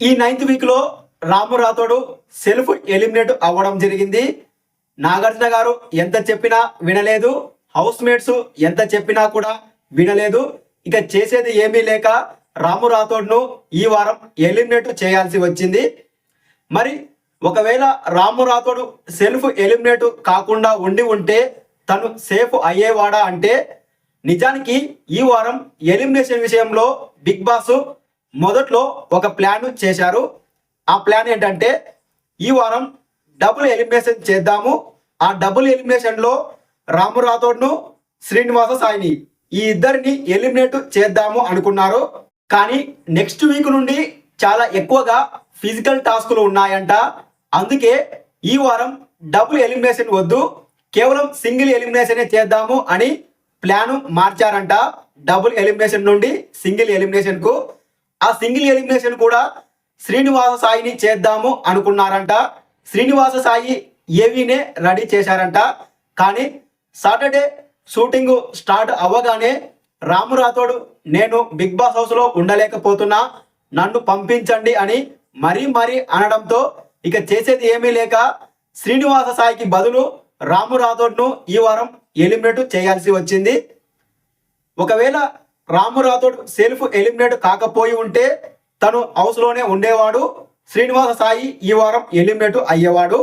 ఈ 9th week లో రాము Rathod self eliminate అవ్వడం జరిగింది. నాగార్జున గారు ఎంత చెప్పినా వినలేదు, హౌస్ మేట్స్ ఎంత చెప్పినా కూడా వినలేదు. ఇక చేసేది ఏమీ లేక రాము రాథోడ్ను ఈ వారం ఎలిమినేట్ చేయాల్సి వచ్చింది. మరి ఒకవేళ రాము రాథోడు సెల్ఫ్ ఎలిమినేట్ కాకుండా ఉంటే తను సేఫ్ అయ్యేవాడా అంటే నిజానికి ఈ వారం ఎలిమినేషన్ విషయంలో బిగ్ బాస్ మొదట్లో ఒక ప్లాన్ చేశారు. ఆ ప్లాన్ ఏంటంటే ఈ వారం డబుల్ ఎలిమినేషన్ చేద్దాము, ఆ డబుల్ ఎలిమినేషన్లో రాము రాథోడ్ను శ్రీనివాస సాయిని ఈ ఇద్దరిని ఎలిమినేట్ చేద్దాము అనుకున్నారు. కానీ నెక్స్ట్ వీక్ నుండి చాలా ఎక్కువగా ఫిజికల్ టాస్కులు ఉన్నాయంట. అందుకే ఈ వారం డబుల్ ఎలిమినేషన్ వద్దు, కేవలం సింగిల్ ఎలిమినేషనే చేద్దాము అని ప్లాన్ మార్చారంట. డబుల్ ఎలిమినేషన్ నుండి సింగిల్ ఎలిమినేషన్కు. ఆ సింగిల్ ఎలిమినేషన్ కూడా శ్రీనివాస సాయిని చేద్దాము అనుకున్నారంట. శ్రీనివాస సాయి ఏవీనే రెడీ చేశారంట. కానీ సాటర్డే షూటింగ్ స్టార్ట్ అవ్వగానే రాము రాథోడ్ నేను బిగ్ బాస్ హౌస్లో ఉండలేకపోతున్నా, నన్ను పంపించండి అని మరీ అనడంతో ఇక చేసేది ఏమీ లేక శ్రీనివాస సాయికి బదులు రాము రాథోడ్ను ఈ వారం ఎలిమినేట్ చేయాల్సి వచ్చింది. ఒకవేళ రాము రాథోడ్ సెల్ఫ్ ఎలిమినేట్ కాకపోయి ఉంటే తను హౌస్లోనే ఉండేవాడు, శ్రీనివాస సాయి ఈ వారం ఎలిమినేట్ అయ్యేవాడు.